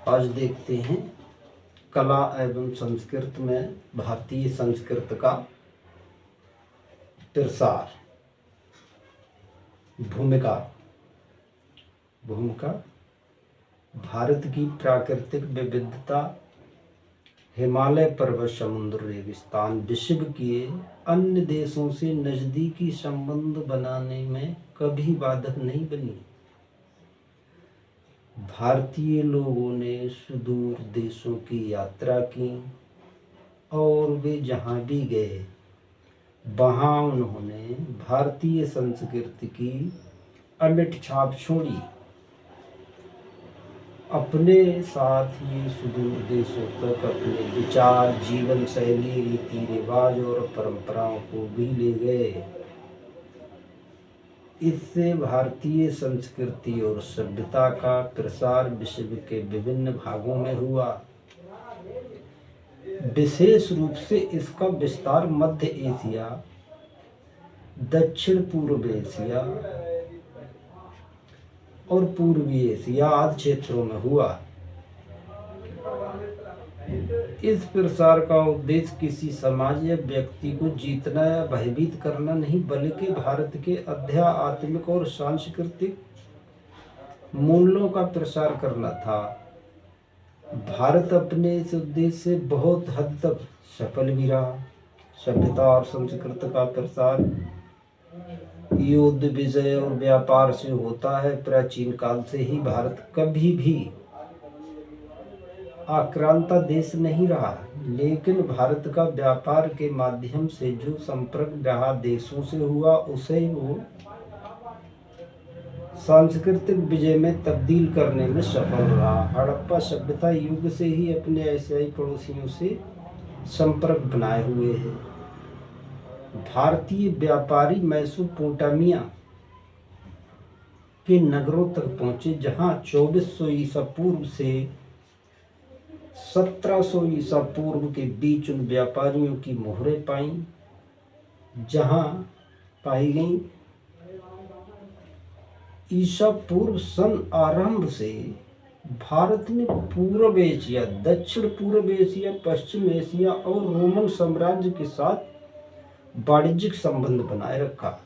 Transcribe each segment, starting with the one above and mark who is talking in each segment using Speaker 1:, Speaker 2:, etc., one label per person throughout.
Speaker 1: आज देखते हैं कला एवं संस्कृत में भारतीय संस्कृत का प्रसार। भूमिका भारत की प्राकृतिक विविधता, हिमालय पर्वत, समुद्र, रेगिस्तान विश्व के अन्य देशों से नज़दीकी संबंध बनाने में कभी बाधक नहीं बनी। भारतीय लोगों ने सुदूर देशों की यात्रा की और वे जहाँ भी गए वहाँ उन्होंने भारतीय संस्कृति की अमिट छाप छोड़ी। अपने साथ ही सुदूर देशों तक अपने विचार, जीवन शैली, रीति रिवाज और परंपराओं को भी ले गए। इससे भारतीय संस्कृति और सभ्यता का प्रसार विश्व के विभिन्न भागों में हुआ। विशेष रूप से इसका विस्तार मध्य एशिया, दक्षिण पूर्व एशिया और पूर्वी एशिया आदि क्षेत्रों में हुआ। इस प्रसार का उद्देश्य किसी समाज या व्यक्ति को जीतना या भयभीत करना नहीं, बल्कि भारत के आध्यात्मिक और सांस्कृतिक मूल्यों का प्रसार करना था। भारत अपने इस उद्देश्य से बहुत हद तक सफल भी रहा। सभ्यता और संस्कृति का प्रसार युद्ध, विजय और व्यापार से होता है। प्राचीन काल से ही भारत कभी भी आक्रांता देश नहीं रहा, लेकिन भारत का व्यापार के माध्यम से जो संपर्क रहा देशों से हुआ, उसे वो सांस्कृतिक विजय में तब्दील करने में सफल रहा। हड़प्पा सभ्यता युग से ही अपने एशियाई पड़ोसियों से संपर्क बनाए हुए है। भारतीय व्यापारी मेसोपोटामिया के नगरों तक पहुंचे, जहां 2400 ईसा पूर्व से 1700 ईसा पूर्व के बीच उन व्यापारियों की मोहरें पाई गईं। ईसा पूर्व सन आरंभ से भारत ने पूर्व एशिया, दक्षिण पूर्व एशिया, पश्चिम एशिया और रोमन साम्राज्य के साथ वाणिज्यिक संबंध बनाए रखा।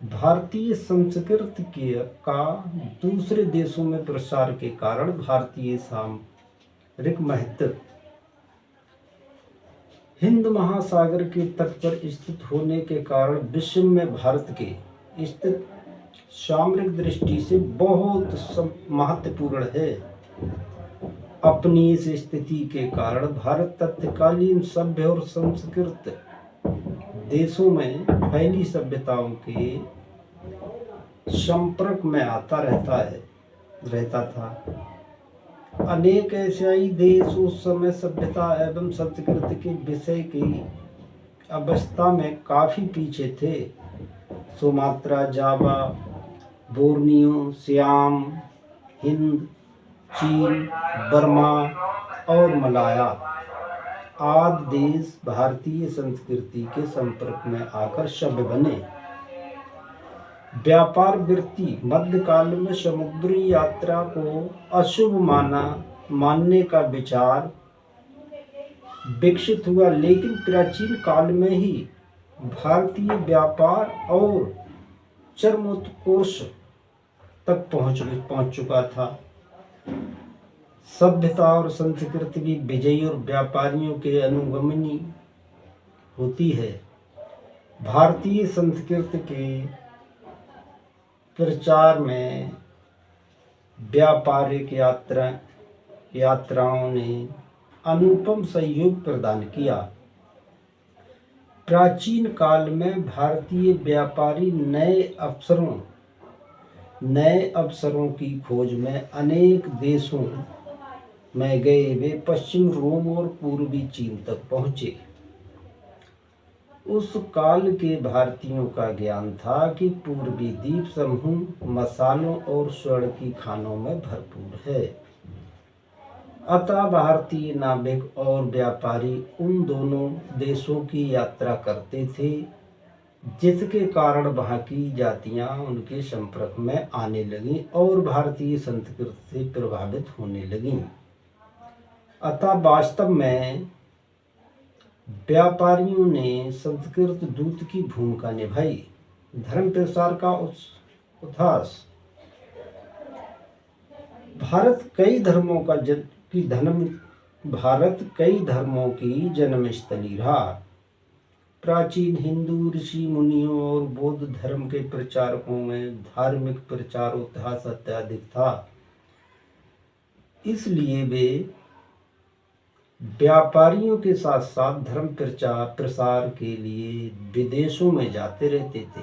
Speaker 1: भारतीय संस्कृति का दूसरे देशों में प्रसार के कारण भारतीय सामरिक महत्व, हिंद महासागर के तट पर स्थित होने के कारण विश्व में भारत के स्थित सामरिक दृष्टि से बहुत महत्वपूर्ण है। अपनी इस स्थिति के कारण भारत तत्कालीन सभ्य और संस्कृत देशों में फैली सभ्यताओं के संपर्क में आता रहता था। अनेक एशियाई देश उस समय सभ्यता एवं संस्कृति के विषय की अवस्था में काफी पीछे थे। सुमात्रा, जावा, बोर्नियो, सियाम, हिंद, चीन, बर्मा और मलाया आदि देश भारतीय संस्कृति के संपर्क में आकर सभ्य बने। व्यापार वृत्ति मध्यकाल में समुद्री यात्रा को अशुभ मानने का विचार विकसित हुआ, लेकिन प्राचीन काल में ही भारतीय व्यापार और चरमोत्कर्ष तक पहुंच चुका था। सभ्यता और संस्कृति भी विजयी और व्यापारियों के अनुगामी होती है। भारतीय संस्कृति के प्रचार में व्यापारिक यात्राओं ने अनुपम सहयोग प्रदान किया। प्राचीन काल में भारतीय व्यापारी नए अवसरों की खोज में अनेक देशों में गए। वे पश्चिम रोम और पूर्वी चीन तक पहुंचे। उस काल के भारतीयों का ज्ञान था कि पूर्वी द्वीप समूह मसालों और स्वर्ण की खानों में भरपूर है। अतः भारतीय नाविक और व्यापारी उन दोनों देशों की यात्रा करते थे जिसके कारण वहाँ की जातियाँ उनके संपर्क में आने लगीं और भारतीय संस्कृति से प्रभावित होने लगीं। अतः वास्तव में व्यापारियों ने संस्कृत दूत की भूमिका निभाई। धर्म प्रसार का उद्देश्य भारत कई धर्मों की जन्मस्थली रहा। प्राचीन हिंदू ऋषि मुनियों और बौद्ध धर्म के प्रचारकों में धार्मिक प्रचार उद्देश्य अत्यधिक था, इसलिए वे व्यापारियों के साथ साथ धर्म प्रसार के लिए विदेशों में जाते रहते थे।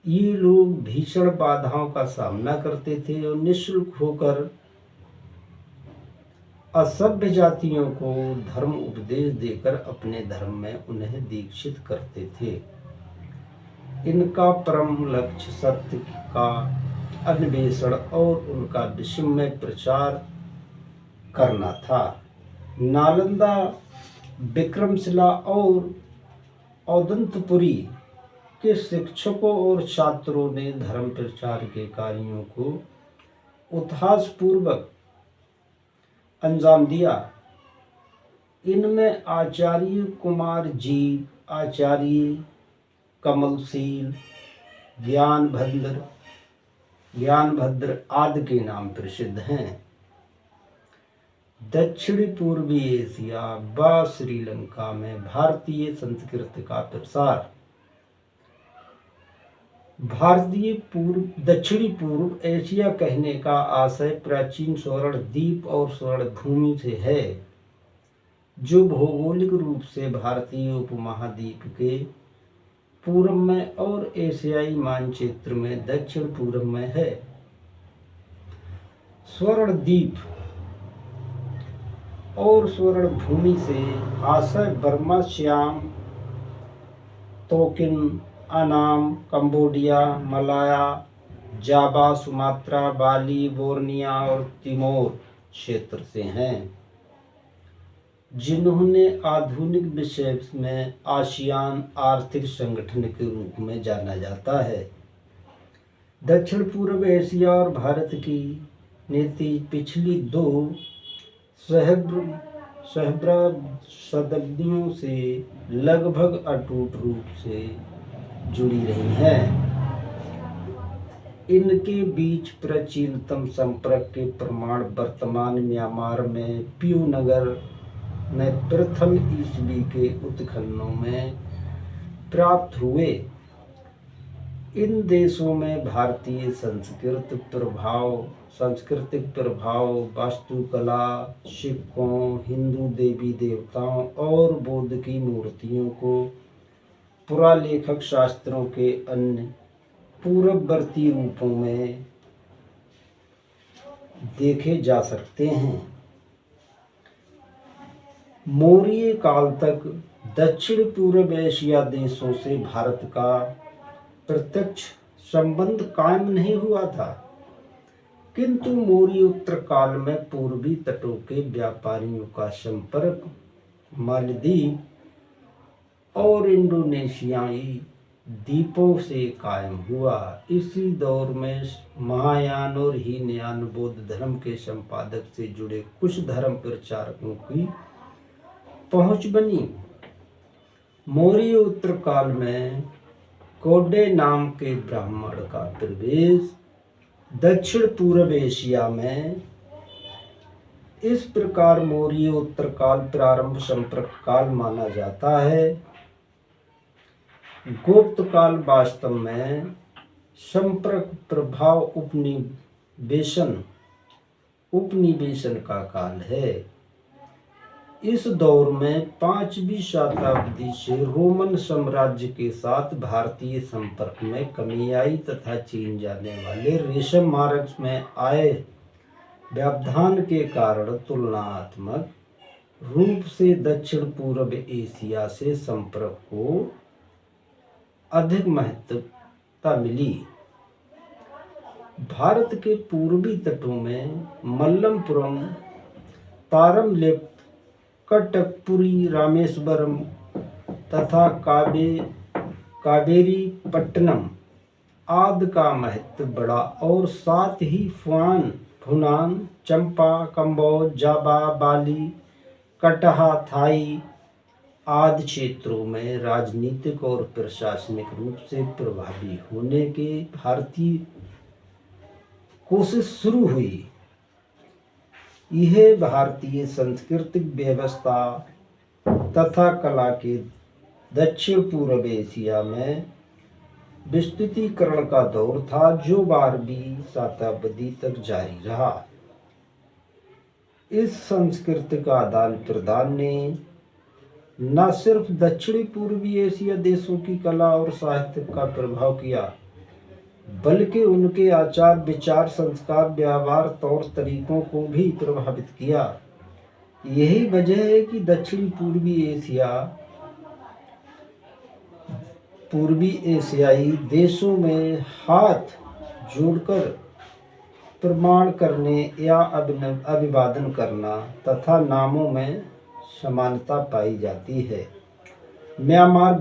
Speaker 1: ये लोग भीषण बाधाओं का सामना करते थे और निःशुल्क होकर असभ्य जातियों को धर्म उपदेश देकर अपने धर्म में उन्हें दीक्षित करते थे। इनका परम लक्ष्य सत्य का अन्वेषण और उनका विश्व में प्रचार करना था। नालंदा, विक्रमशिला और औदंतपुरी के शिक्षकों और छात्रों ने धर्म प्रचार के कार्यों को उत्साहपूर्वक अंजाम दिया। इनमें आचार्य कुमार जी, आचार्य कमलशील, ज्ञानभद्र आदि के नाम प्रसिद्ध हैं। दक्षिणी पूर्वी एशिया व श्रीलंका में भारतीय संस्कृति का प्रसार। दक्षिणी पूर्व एशिया कहने का आशय प्राचीन स्वर्ण द्वीप और स्वर्ण भूमि से है, जो भौगोलिक रूप से भारतीय उपमहाद्वीप के पूर्व में और एशियाई मानचित्र में दक्षिण पूर्व में है। स्वर्ण द्वीप और स्वर्ण भूमि से आशय बर्मा, श्याम, तोकिन, अनाम, कंबोडिया, मलाया, जावा, सुमात्रा, बाली, बोर्निया और तिमोर क्षेत्र से हैं, जिन्होंने आधुनिक विश्व में आसियान आर्थिक संगठन के रूप में जाना जाता है। दक्षिण पूर्व एशिया और भारत की नीति पिछली 2 सहस्राब्दियों से लगभग अटूट रूप से जुड़ी रही हैं। इनके बीच प्राचीनतम संपर्क के प्रमाण वर्तमान म्यांमार में प्यू नगर में प्रथम ईस्वी के उत्खननों में प्राप्त हुए। इन देशों में भारतीय सांस्कृतिक प्रभाव, वास्तुकला, सिक्कों, हिंदू देवी देवताओं और बुद्ध की मूर्तियों को पुरालेखक शास्त्रों के अन्य पूर्ववर्ती रूपों में देखे जा सकते हैं। मौर्य काल तक दक्षिण पूर्व एशिया देशों से भारत का प्रत्यक्ष संबंध कायम नहीं हुआ था, किंतु मौर्य उत्तर काल में पूर्वी तटों के व्यापारियों का संपर्क मालदीव और इंडोनेशियाई द्वीपों से कायम हुआ। इसी दौर में महायान और हीनयान बौद्ध धर्म के संपादक से जुड़े कुछ धर्म प्रचारकों की पहुंच बनी। मौर्य उत्तर काल में कोडे नाम के ब्राह्मण का प्रवेश दक्षिण पूर्व एशिया में। इस प्रकार मौर्य उत्तर काल प्रारंभ संपर्क काल माना जाता है। गुप्त काल वास्तव में संपर्क प्रभाव उपनिवेशन का काल है। इस दौर में 5वीं शताब्दी से रोमन साम्राज्य के साथ भारतीय संपर्क में कमी आई तथा चीन जाने वाले रेशम मार्ग में आए व्यवधान के कारण तुलनात्मक रूप से दक्षिण पूर्व एशिया से संपर्क को अधिक महत्वता मिली। भारत के पूर्वी तटों में मल्लपुरम, तारमलिप्त, कटकपुरी, रामेश्वरम तथा कावेरी पट्टनम आदि का महत्व बड़ा और साथ ही फुनान, चंपा, कंबोज, जाबा, बाली, कटहा, थाई आदि क्षेत्रों में राजनीतिक और प्रशासनिक रूप से प्रभावी होने के भारतीय कोशिश शुरू हुई। यह भारतीय सांस्कृतिक व्यवस्था तथा कला के दक्षिण पूर्व एशिया में विस्तृतीकरण का दौर था, जो 12वीं शताब्दी तक जारी रहा। इस सांस्कृतिक आदान प्रदान ने न सिर्फ दक्षिणी पूर्वी एशिया देशों की कला और साहित्य का प्रभाव किया, बल्कि उनके आचार विचार, संस्कार, व्यवहार, तौर तरीकों को भी प्रभावित किया। यही वजह है कि दक्षिणी पूर्वी एशियाई देशों में हाथ जोड़कर प्रमाण करने या अभिवादन करना तथा नामों में समानता पाई जाती है। म्यांमार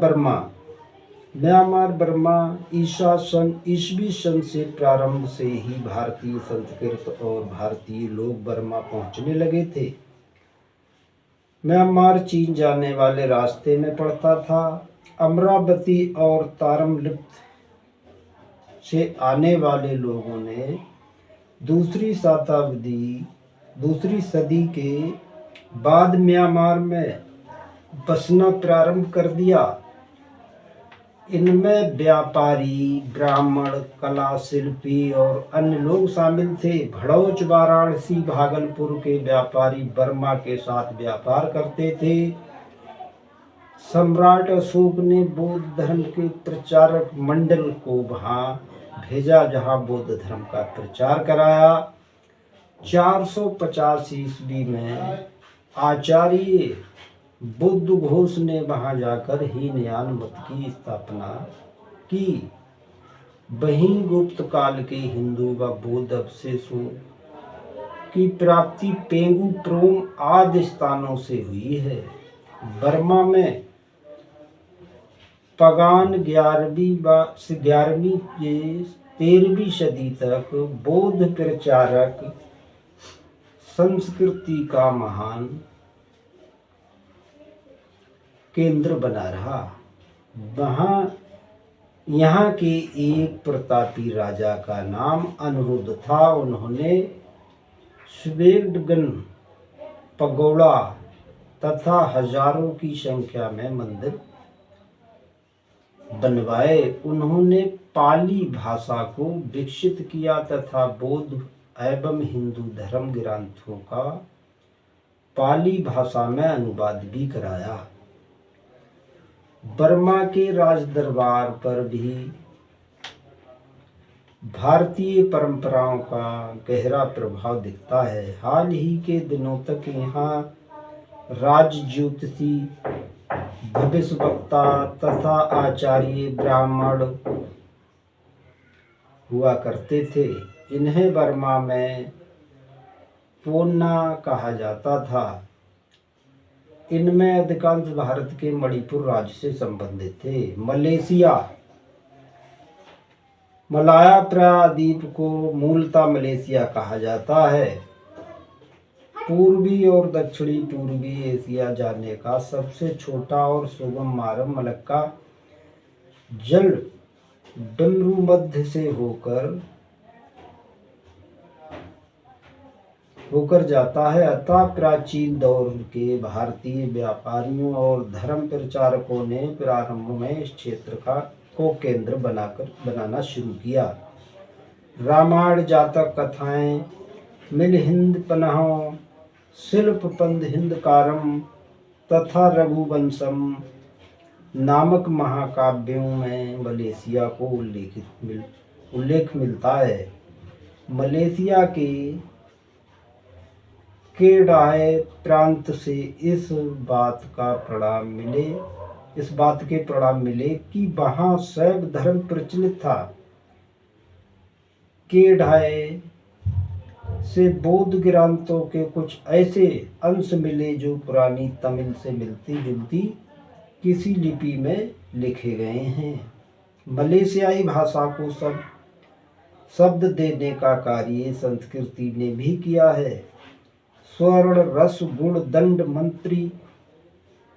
Speaker 1: बर्मा ईस्वी सन से प्रारंभ से ही भारतीय संस्कृत और भारतीय लोग बर्मा पहुंचने लगे थे। म्यांमार चीन जाने वाले रास्ते में पड़ता था। अमरावती और तारमलिप्त से आने वाले लोगों ने दूसरी सदी के बाद म्यांमार में बसना प्रारंभ कर दिया। इनमें व्यापारी, ब्राह्मण, कला शिल्पी और अन्य लोग शामिल थे। भड़ौच, वाराणसी, भागलपुर के व्यापारी बर्मा के साथ व्यापार करते थे। सम्राट अशोक ने बौद्ध धर्म के प्रचारक मंडल को वहां भेजा, जहां बौद्ध धर्म का प्रचार कराया। 450 ईस्वी में आचार्य बुद्ध घोष ने वहां जाकर हीनयान मत की स्थापना की। वहीं गुप्त काल के हिंदू व बौद्ध अवशेषों की प्राप्ति पेंगू, प्रोम आदि स्थानों से हुई है। बर्मा में पगान 11वीं से 13वीं सदी तक बौद्ध प्रचारक संस्कृति का महान केंद्र बना रहा। यहाँ के एक प्रतापी राजा का नाम अनिरुद्ध था। उन्होंने स्वेडगन पगोड़ा तथा हजारों की संख्या में मंदिर बनवाए। उन्होंने पाली भाषा को विकसित किया तथा बौद्ध एवं हिंदू धर्म ग्रंथों का पाली भाषा में अनुवाद भी कराया। बर्मा के राजदरबार पर भी भारतीय परंपराओं का गहरा प्रभाव दिखता है। हाल ही के दिनों तक यहाँ राज ज्योतिषी, भविष्यवक्ता तथा आचार्य ब्राह्मण हुआ करते थे। इन्हें बर्मा में पोन्ना कहा जाता था। इनमें अधिकांश भारत के मणिपुर राज्य से संबंधित थे। मलाया प्रायद्वीप को मूलतः मलेशिया कहा जाता है। पूर्वी और दक्षिणी पूर्वी एशिया जाने का सबसे छोटा और सुगम मार्ग मलक्का जल डमरू मध्य से होकर जाता है। अतः प्राचीन दौर के भारतीय व्यापारियों और धर्म प्रचारकों ने प्रारंभ में इस क्षेत्र को केंद्र बनाना शुरू किया। रामायण, जातक कथाएं, मिल हिंद पन्हों, शिल्प पंद हिंदकारम तथा रघुवंशम नामक महाकाव्यों में मलेशिया को उल्लेख मिलता है। मलेशिया के केडाय प्रांत से इस बात के प्रमाण मिले कि वहाँ शैव धर्म प्रचलित था। केडाय से बौद्ध ग्रंथों के कुछ ऐसे अंश मिले जो पुरानी तमिल से मिलती जुलती किसी लिपि में लिखे गए हैं। मलेशियाई भाषा को शब्द देने का कार्य संस्कृति ने भी किया है। स्वर्ण, रस, गुण, दंड, मंत्री,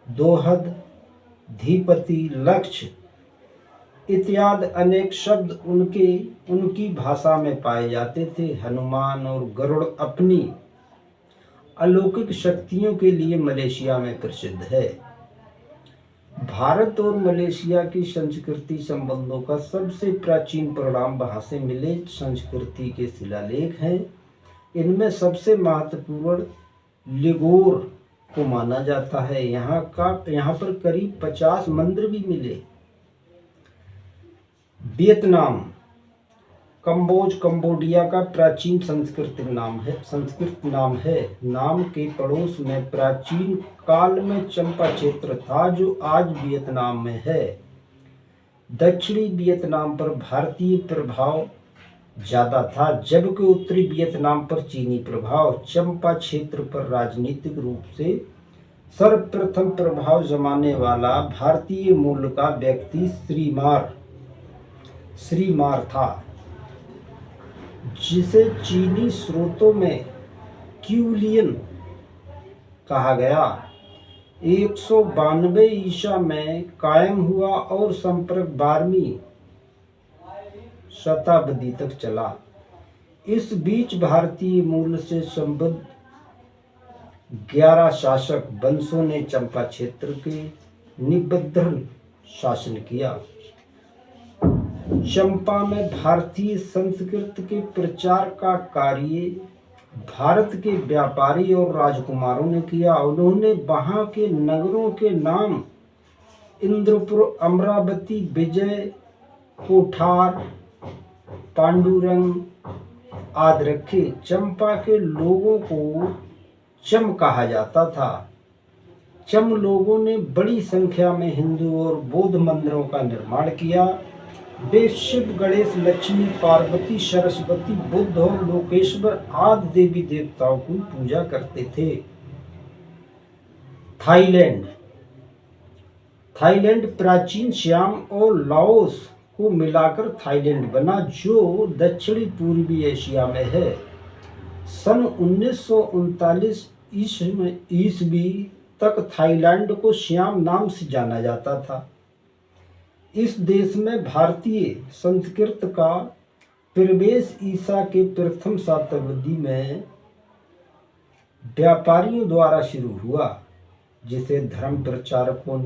Speaker 1: दोहद, धीपति, लक्ष्य इत्यादि अनेक शब्द उनकी भाषा में पाए जाते थे। हनुमान और गरुड़ अपनी अलौकिक शक्तियों के लिए मलेशिया में प्रसिद्ध है। भारत और मलेशिया की संस्कृति संबंधों का सबसे प्राचीन परिणाम वहाँ से मिले संस्कृति के शिलालेख हैं। इनमें सबसे महत्वपूर्ण लिगोर को माना जाता है। यहाँ पर करीब 50 मंदिर भी मिले। वियतनाम, कंबोडिया का प्राचीन संस्कृत नाम है। नाम के पड़ोस में प्राचीन काल में चंपा क्षेत्र था जो आज वियतनाम में है। दक्षिणी वियतनाम पर भारतीय प्रभाव ज्यादा था, जबकि उत्तरी वियतनाम पर चीनी प्रभाव। चंपा क्षेत्र पर राजनीतिक रूप से सर्वप्रथम प्रभाव जमाने वाला भारतीय मूल का व्यक्ति श्रीमार था, जिसे चीनी स्रोतों में क्यूलियन कहा गया। 192 ईसा में कायम हुआ और संपर्क 12वीं शताब्दी तक चला। इस बीच भारतीय मूल से संबद्ध 11 शासक वंशों ने चंपा क्षेत्र के निबंधन शासन किया। चंपा में भारतीय संस्कृति के प्रचार का कार्य भारत के व्यापारी और राजकुमारों ने किया। उन्होंने वहां के नगरों के नाम इंद्रपुर, अमरावती, विजय, कोठार, पांडुरंग आदि रखे। चंपा के लोगों को चम कहा जाता था। चम लोगों ने बड़ी संख्या में हिंदू और बौद्ध मंदिरों का निर्माण किया। वे शिव, गणेश, लक्ष्मी, पार्वती, सरस्वती, बुद्ध और लोकेश्वर आदि देवी देवताओं की पूजा करते थे। थाईलैंड प्राचीन सियाम और लाओस को मिलाकर थाईलैंड बना, जो दक्षिणी पूर्वी एशिया में है। सन 1939 ईस्वी तक थाईलैंड को सियाम नाम से जाना जाता था। इस देश में भारतीय संस्कृति का प्रवेश ईसा के प्रथम शताब्दी में व्यापारियों द्वारा शुरू हुआ, जिसे धर्म प्रचारकों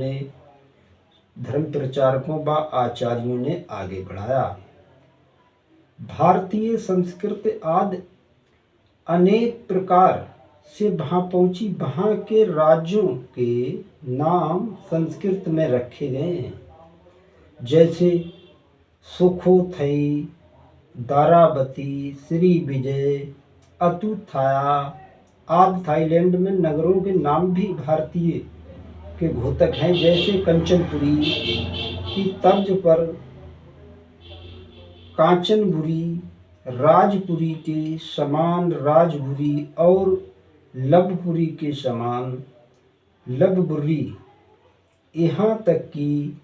Speaker 1: व आचार्यों ने आगे बढ़ाया। भारतीय संस्कृति आदि अनेक प्रकार से वहाँ पहुंची। वहाँ के राज्यों के नाम संस्कृत में रखे गए हैं, जैसे सुखोथई, दारावती, श्री विजय, अतुथाया आदि। थाईलैंड में नगरों के नाम भी भारतीय के घोतक हैं, जैसे कंचनपुरी की तर्ज पर कांचनबुरी, राजपुरी के समान राजपुरी और लवपुरी के समान लवपुरी। यहाँ तक कि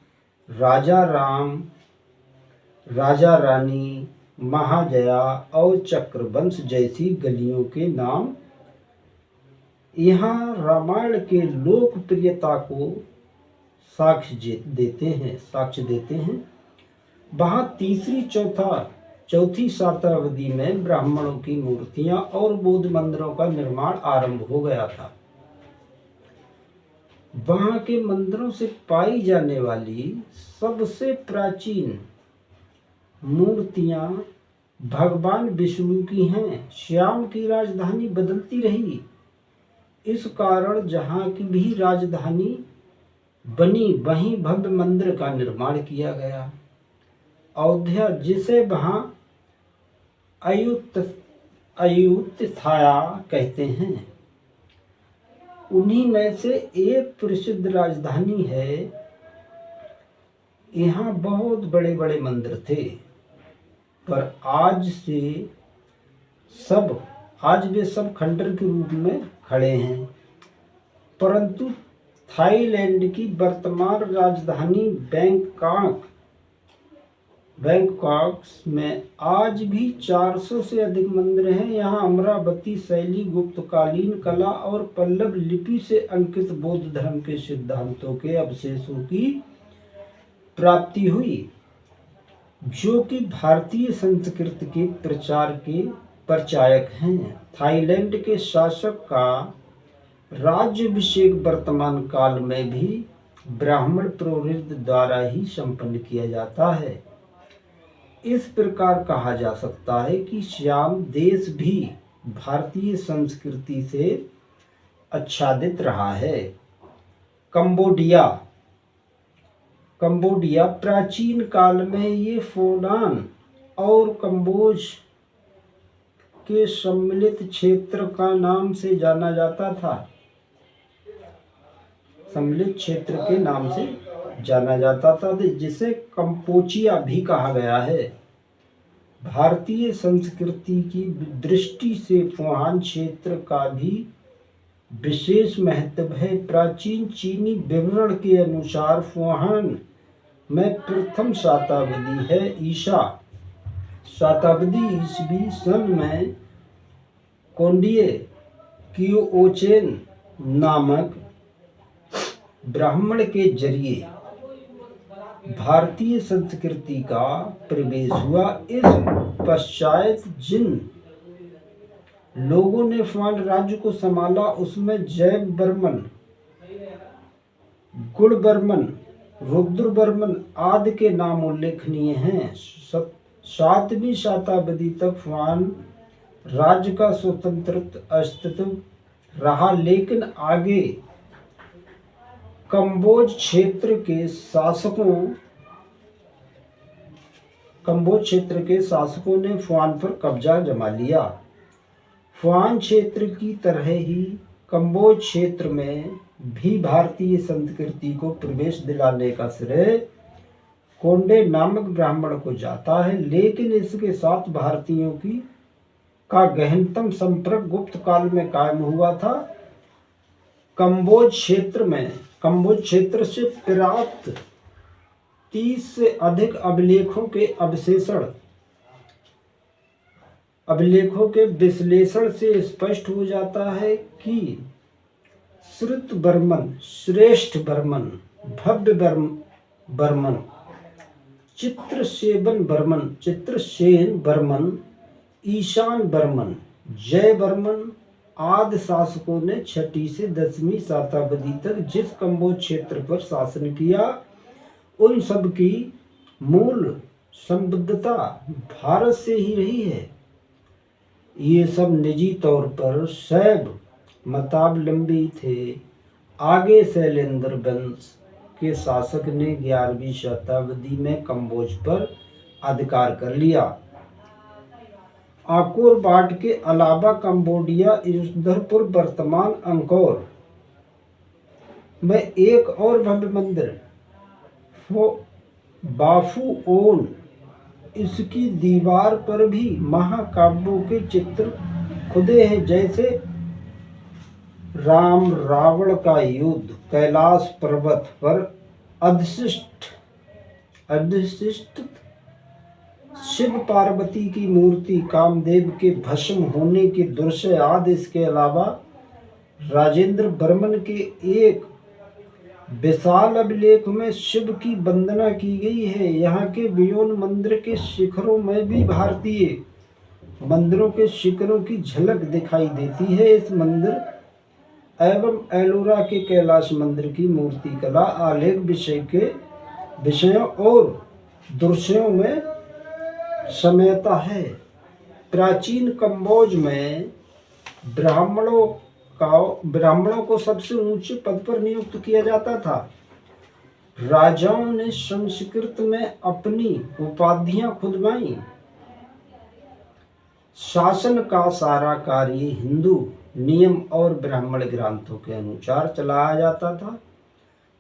Speaker 1: राजा राम, राजा रानी, महाजया और चक्रवंश जैसी गलियों के नाम यहाँ रामायण के लोकप्रियता को साक्ष्य देते हैं। वहाँ चौथी शताब्दी में ब्राह्मणों की मूर्तियां और बौद्ध मंदिरों का निर्माण आरंभ हो गया था। वहाँ के मंदिरों से पाई जाने वाली सबसे प्राचीन मूर्तियां भगवान विष्णु की हैं। श्याम की राजधानी बदलती रही। इस कारण जहाँ की भी राजधानी बनी, वहीं भव्य मंदिर का निर्माण किया गया। अयोध्या, जिसे वहाँ अयुत्थाया कहते हैं, उन्हीं में से एक प्रसिद्ध राजधानी है। यहाँ बहुत बड़े बड़े मंदिर थे, पर आज वे सब खंडर के रूप में खड़े हैं। परंतु थाईलैंड की वर्तमान राजधानी बैंकॉक बैंकॉक में आज भी 400 से अधिक मंदिर हैं। यहाँ अमरावती शैली, गुप्तकालीन कला और पल्लव लिपि से अंकित बौद्ध धर्म के सिद्धांतों के अवशेषों की प्राप्ति हुई, जो कि भारतीय संस्कृति के प्रचार के प्रचारक हैं। थाईलैंड के शासक का राज्याभिषेक वर्तमान काल में भी ब्राह्मण पुरोहित द्वारा ही संपन्न किया जाता है। इस प्रकार कहा जा सकता है कि सियाम देश भी भारतीय संस्कृति से आच्छादित रहा है। कंबोडिया प्राचीन काल में ये फोनान और कंबोज के सम्मिलित क्षेत्र का नाम से जाना जाता था। सम्मिलित क्षेत्र के नाम से जाना जाता था, जिसे कंपोचिया भी कहा गया है। भारतीय संस्कृति की दृष्टि से फुहान क्षेत्र का भी विशेष महत्व है। प्राचीन चीनी विवरण के अनुसार फुहान में प्रथम शताब्दी है ईसवी सन में कोंडिये कियोचेन नामक ब्राह्मण के जरिए भारतीय संस्कृति का प्रवेश हुआ। इस पश्चात जिन लोगों ने फुहान राज्य को संभाला उसमें जयवर्मन, गुणवर्मन, रुद्रवर्मन आदि के नाम उल्लेखनीय हैं। 7वीं शताब्दी तक फुहान राज्य का स्वतंत्र अस्तित्व रहा, लेकिन आगे कंबोज क्षेत्र के शासकों ने फुहान पर कब्जा जमा लिया। फुहान क्षेत्र की तरह ही कंबोज क्षेत्र में भी भारतीय संस्कृति को प्रवेश दिलाने का श्रेय कोंडे नामक ब्राह्मण को जाता है, लेकिन इसके साथ भारतीयों का गहनतम संपर्क गुप्त काल में कायम हुआ था। कंबोज क्षेत्र से प्राप्त 30 से अधिक अभिलेखों के विश्लेषण से स्पष्ट हो जाता है कि श्रुतवर्मन, श्रेष्ठ वर्मन, भव्य वर्मन, चित्रसेन वर्मन, ईशान वर्मन, जयवर्मन आदि शासकों ने 6वीं से 10वीं शताब्दी तक जिस कंबोज क्षेत्र पर शासन किया, उन सब की मूल संबद्धता भारत से ही रही है। ये सब निजी तौर पर शैव मतावलंबी थे। आगे शैलेंद्र वंश के शासक ने 11वीं शताब्दी में कंबोज पर अधिकार कर लिया। आकोर वाट के अलावा कंबोडिया ईश्वरपुर वर्तमान अंकोर में एक और भव्य मंदिर बाफुओन, इसकी दीवार पर भी महाकाव्यों के चित्र खुदे हैं, जैसे राम रावण का युद्ध, कैलाश पर्वत पर अधिष्ठित शिव पार्वती की मूर्ति, कामदेव के भस्म होने के दृश्य आदि। इसके अलावा राजेंद्र वर्मन के एक विशाल अभिलेख में शिव की वंदना की गई है। यहाँ के वियोन मंदिर के शिखरों में भी भारतीय मंदिरों के शिखरों की झलक दिखाई देती है। इस मंदिर एवं एलोरा के कैलाश मंदिर की मूर्ति कला आलेख विषयों और दृश्यों में समयता है। प्राचीन कंबोज में ब्राह्मणों को सबसे ऊंचे पद पर नियुक्त किया जाता था। राजाओं ने संस्कृत में अपनी उपाधियां खुदवाई। शासन का सारा कार्य हिंदू नियम और ब्राह्मण ग्रंथों के अनुसार चलाया जाता था।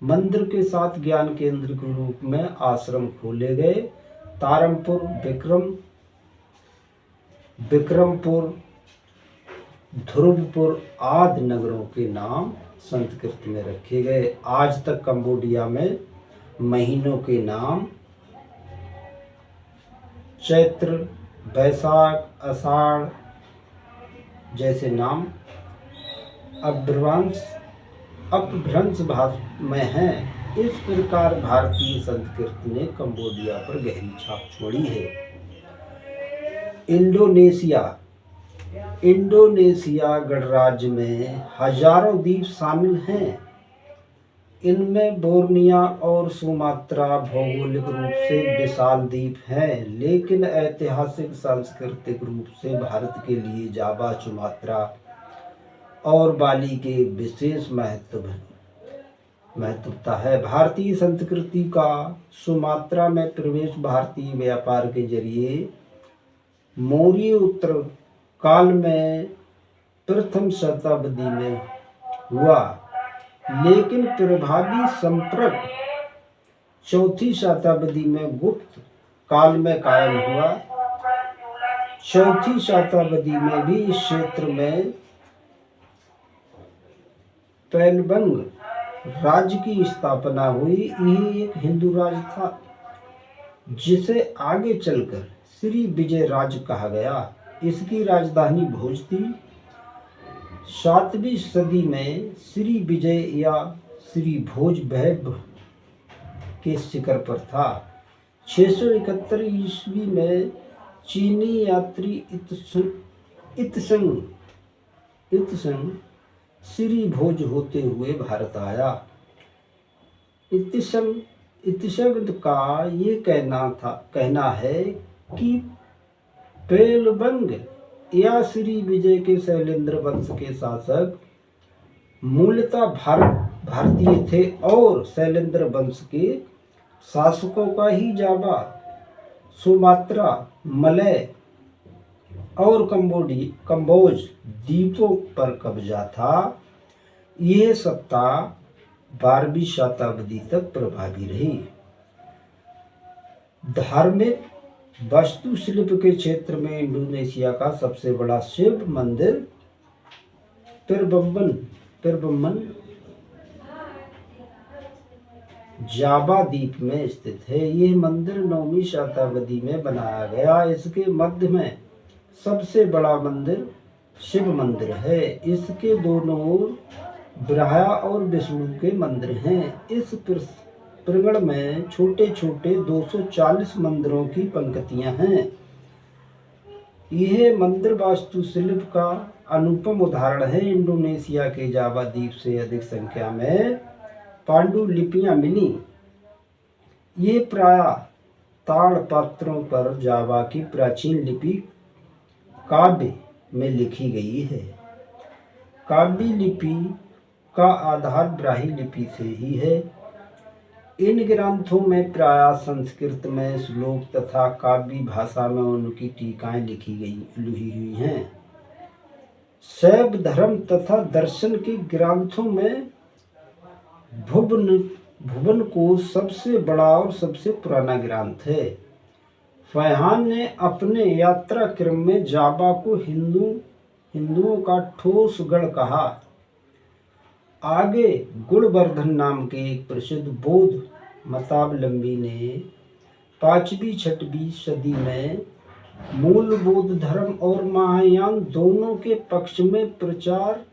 Speaker 1: मंदिर के साथ ज्ञान केंद्र के रूप में आश्रम खोले गए। तारमपुर, विक्रमपुर, ध्रुवपुर आदि नगरों के नाम संस्कृत में रखे गए। आज तक कंबोडिया में महीनों के नाम चैत्र, वैशाख, आषाढ़ जैसे नाम अपभ्रंश भाषा में हैं। इस प्रकार भारतीय संस्कृति ने कंबोडिया पर गहरी छाप छोड़ी है। इंडोनेशिया गणराज्य में हजारों द्वीप शामिल हैं। इनमें बोर्निया और सुमात्रा भौगोलिक रूप से विशाल द्वीप हैं, लेकिन ऐतिहासिक सांस्कृतिक रूप से भारत के लिए जावा, सुमात्रा और बाली के विशेष महत्वता है। भारतीय संस्कृति का सुमात्रा में प्रवेश भारतीय व्यापार के जरिए मौर्य उत्तर काल में प्रथम शताब्दी में हुआ, लेकिन प्रभावी संपर्क चौथी शताब्दी में गुप्त काल में कायम हुआ। चौथी शताब्दी में भी इस क्षेत्र में पैलबंग राज्य की स्थापना हुई। यह एक हिंदू राज्य था जिसे आगे चलकर श्री विजय राज्य कहा गया। इसकी राजधानी भोज थी। 7वीं सदी में श्री विजय या श्री भोज वैभव के शिखर पर था। 671 ईस्वी में चीनी यात्री इत्संग श्री भोज होते हुए भारत आया। इत्संग का ये कहना है कि पेलबंग या श्री विजय के शैलेंद्र वंश के शासक मूलतः भारतीय थे और शैलेंद्र वंश के शासकों का ही जावा, सुमात्रा, मलय और कंबोज द्वीपों पर कब्जा था। यह सत्ता 12वीं शताब्दी तक प्रभावी रही। धार्मिक वास्तुशिल्प के क्षेत्र में इंडोनेशिया का सबसे बड़ा शिव मंदिर पिरबम्बन जावा द्वीप में स्थित है। यह मंदिर 9वीं शताब्दी में बनाया गया। इसके मध्य में सबसे बड़ा मंदिर शिव मंदिर है। इसके दोनों ओर ब्रह्मा और विष्णु के मंदिर हैं। इस प्रांगण में छोटे छोटे 240 मंदिरों की पंक्तियां हैं। यह मंदिर वास्तुशिल्प का अनुपम उदाहरण है। इंडोनेशिया के जावा द्वीप से अधिक संख्या में पांडुलिपियां मिली। ये प्रायः ताड़पत्रों पर जावा की प्राचीन लिपि काव्य में लिखी गई है। काव्य लिपि का आधार ब्राह्मी लिपि से ही है। इन ग्रंथों में प्रायः संस्कृत में श्लोक तथा काव्य भाषा में उनकी टीकाएं लिखी हुई हैं। शैव धर्म तथा दर्शन के ग्रंथों में भुवन को सबसे बड़ा और सबसे पुराना ग्रंथ है। फैहान ने अपने यात्रा क्रम में जावा को हिंदुओं का ठोस गढ़ कहा। आगे गुणवर्धन नाम के एक प्रसिद्ध बौद्ध मतावलंबी ने 5वीं-6वीं सदी में मूल बौद्ध धर्म और महायान दोनों के पक्ष में प्रचार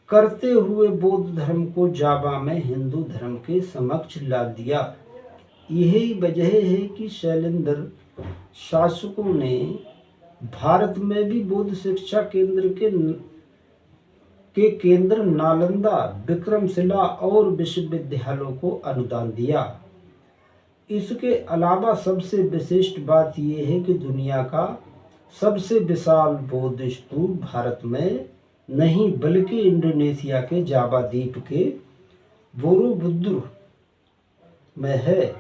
Speaker 1: करते हुए बौद्ध धर्म को जावा में हिंदू धर्म के समक्ष ला दिया। यही वजह है कि शैलेंद्र शासकों ने भारत में भी बौद्ध शिक्षा के केंद्र नालंदा, विक्रमशिला और विश्वविद्यालयों को अनुदान दिया। इसके अलावा सबसे विशिष्ट बात यह है कि दुनिया का सबसे विशाल बौद्ध स्तूप भारत में नहीं बल्कि इंडोनेशिया के जावा द्वीप के बोरोबुदुर में है।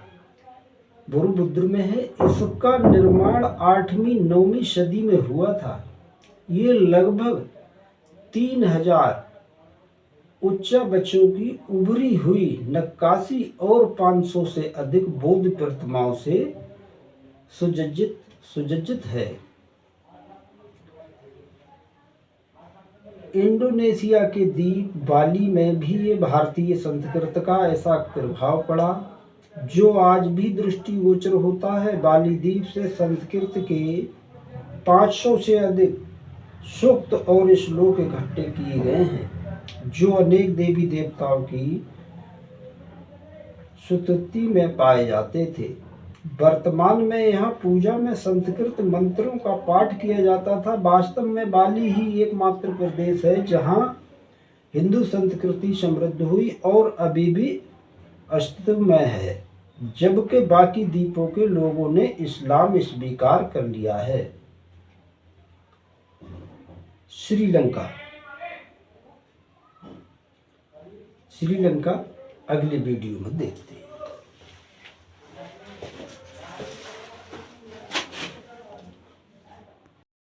Speaker 1: इसका निर्माण 8वीं-9वीं सदी में हुआ था। ये लगभग 3000 उच्चा बच्चों की उभरी हुई नक्काशी और 500 से अधिक बौद्ध प्रतिमाओं से सुसज्जित है। इंडोनेशिया के द्वीप बाली में भी ये भारतीय संस्कृति का ऐसा प्रभाव पड़ा जो आज भी दृष्टिगोचर होता है। बाली द्वीप से संस्कृत के 500 से अधिक सूक्त और श्लोक इकट्ठे किए गए हैं, जो अनेक देवी देवताओं की स्तुति में पाए जाते थे। वर्तमान में यहाँ पूजा में संस्कृत मंत्रों का पाठ किया जाता था। वास्तव में बाली ही एकमात्र प्रदेश है जहाँ हिंदू संस्कृति समृद्ध हुई और अभी भी अस्तित्व में है, जबकि बाकी द्वीपों के लोगों ने इस्लाम स्वीकार कर लिया है। श्रीलंका अगले वीडियो में देखते हैं।